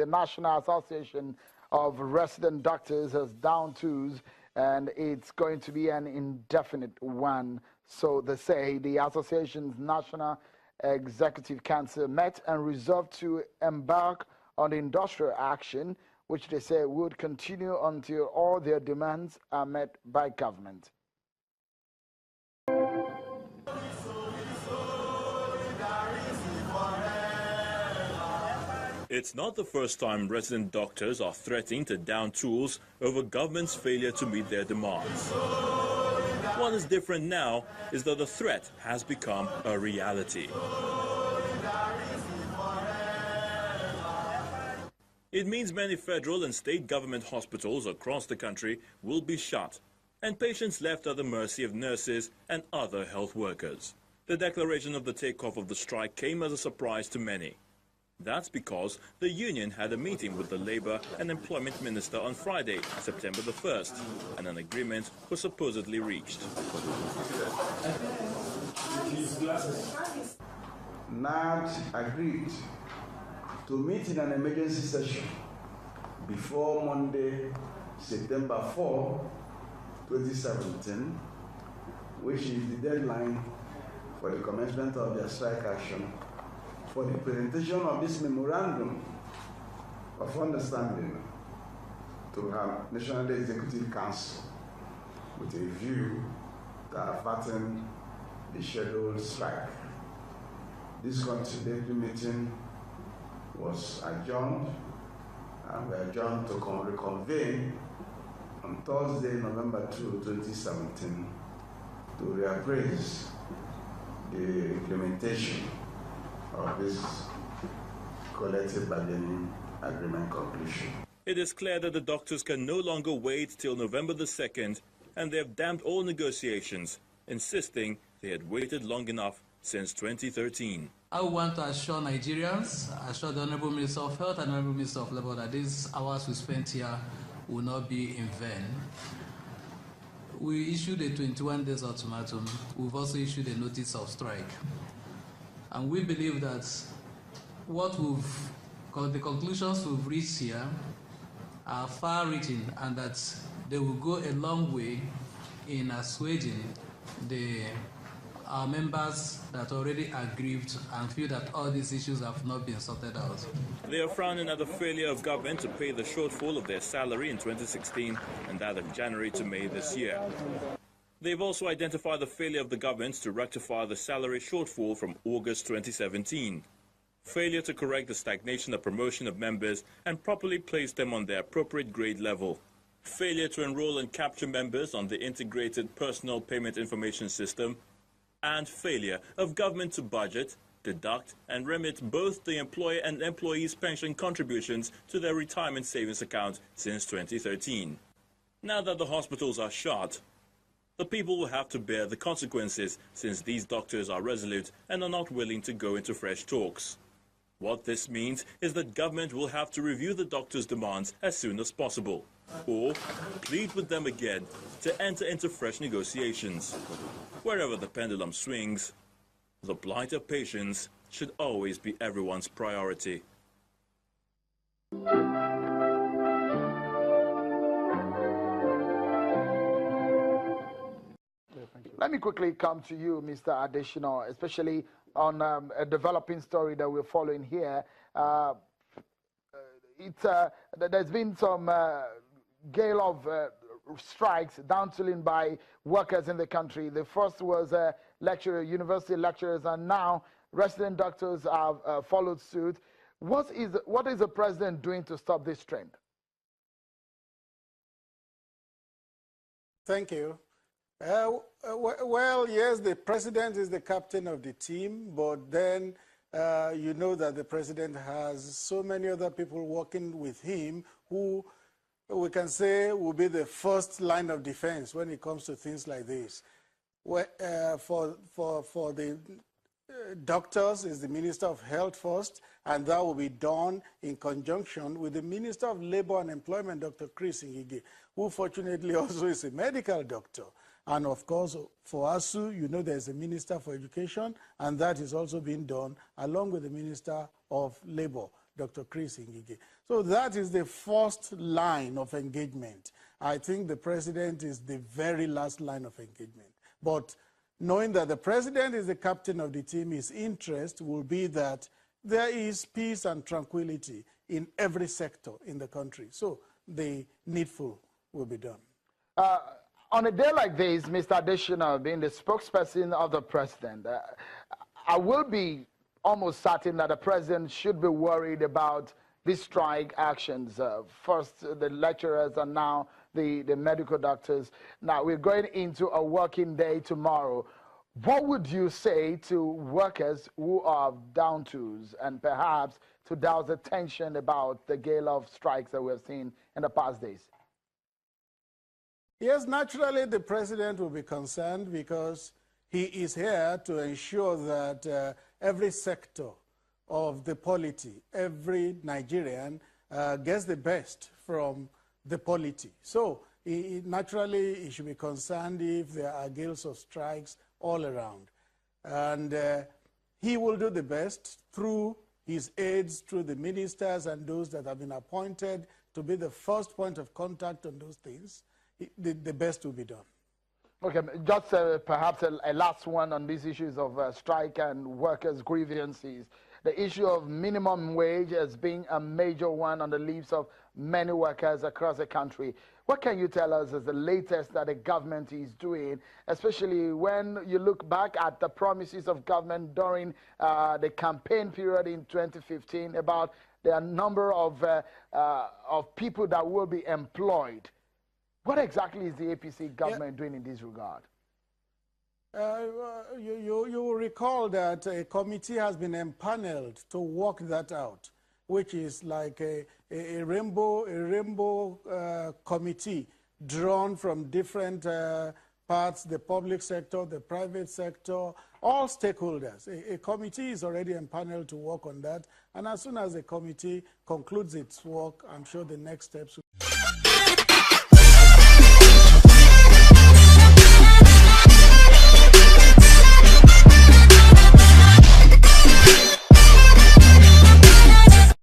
the National Association of Resident Doctors has down tools, and it's going to be an indefinite one. So they say the association's National Executive Council met and resolved to embark on industrial action, which they say would continue until all their demands are met by government. It's not the first time resident doctors are threatening to down tools over government's failure to meet their demands. What is different now is that the threat has become a reality. It means many federal and state government hospitals across the country will be shut, and patients left at the mercy of nurses and other health workers. The declaration of the takeoff of the strike came as a surprise to many. That's because the union had a meeting with the Labour and Employment Minister on Friday, September the 1st, and an agreement was supposedly reached. NARD agreed to meet in an emergency session before Monday, September 4, 2017, which is the deadline for the commencement of their strike action, for the presentation of this memorandum of understanding to our National Executive Council with a view to averting the scheduled strike. This conciliatory meeting was adjourned, and we adjourned to reconvene on Thursday, November 2, 2017, to reappraise the implementation of this collective bargaining agreement conclusion. It is clear that the doctors can no longer wait till November the 2nd, and they have damned all negotiations, insisting they had waited long enough since 2013. I want to assure Nigerians, assure the Honorable Minister of Health and Honorable Minister of Labour that these hours we spent here will not be in vain. We issued a 21 days ultimatum. We've also issued a notice of strike. And we believe that the conclusions we've reached here are far-reaching, and that they will go a long way in assuaging our members that already aggrieved and feel that all these issues have not been sorted out. They are frowning at the failure of government to pay the shortfall of their salary in 2016 and that of January to May this year. They've also identified the failure of the government to rectify the salary shortfall from August 2017, failure to correct the stagnation of promotion of members and properly place them on their appropriate grade level, failure to enroll and capture members on the integrated personal payment information system, and failure of government to budget, deduct and remit both the employer and employees' pension contributions to their retirement savings account since 2013. Now that the hospitals are shut, the people will have to bear the consequences, since these doctors are resolute and are not willing to go into fresh talks. What this means is that government will have to review the doctors' demands as soon as possible, or plead with them again to enter into fresh negotiations. Wherever the pendulum swings, the plight of patients should always be everyone's priority. Let me quickly come to you, Mr. Adesina, especially on a developing story that we're following here. There's been some gale of strikes, downtooling by workers in the country. The first was university lecturers, and now resident doctors have followed suit. What is the president doing to stop this trend? Thank you. Well, yes, the president is the captain of the team, but then you know that the president has so many other people working with him who we can say will be the first line of defense when it comes to things like this. For the doctors is the Minister of Health first, and that will be done in conjunction with the Minister of Labor and Employment, Dr. Chris Ngige, who fortunately also is a medical doctor. And of course, for ASU, you know there's a Minister for Education, and that is also being done along with the Minister of Labor, Dr. Chris Ngige. So that is the first line of engagement. I think the president is the very last line of engagement. But knowing that the president is the captain of the team, his interest will be that there is peace and tranquility in every sector in the country. So the needful will be done. On a day like this, Mr. Adesina, being the spokesperson of the president, I will be almost certain that the president should be worried about these strike actions. First, the lecturers and now the medical doctors. Now, we're going into a working day tomorrow. What would you say to workers who are down tools and perhaps to douse the tension about the gale of strikes that we've seen in the past days? Yes, naturally, the president will be concerned because he is here to ensure that every sector of the polity, every Nigerian gets the best from the polity. So naturally, he should be concerned if there are gales of strikes all around. And he will do the best through his aides, through the ministers and those that have been appointed to be the first point of contact on those things. The best will be done. Okay, just perhaps a last one on these issues of strike and workers' grievances. The issue of minimum wage as being a major one on the lips of many workers across the country. What can you tell us as the latest that the government is doing, especially when you look back at the promises of government during the campaign period in 2015 about the number of people that will be employed? What exactly is the APC government doing in this regard? You will recall that a committee has been empaneled to work that out, which is like a rainbow committee drawn from different parts, the public sector, the private sector, all stakeholders. A committee is already empaneled to work on that, and as soon as the committee concludes its work, I'm sure the next steps will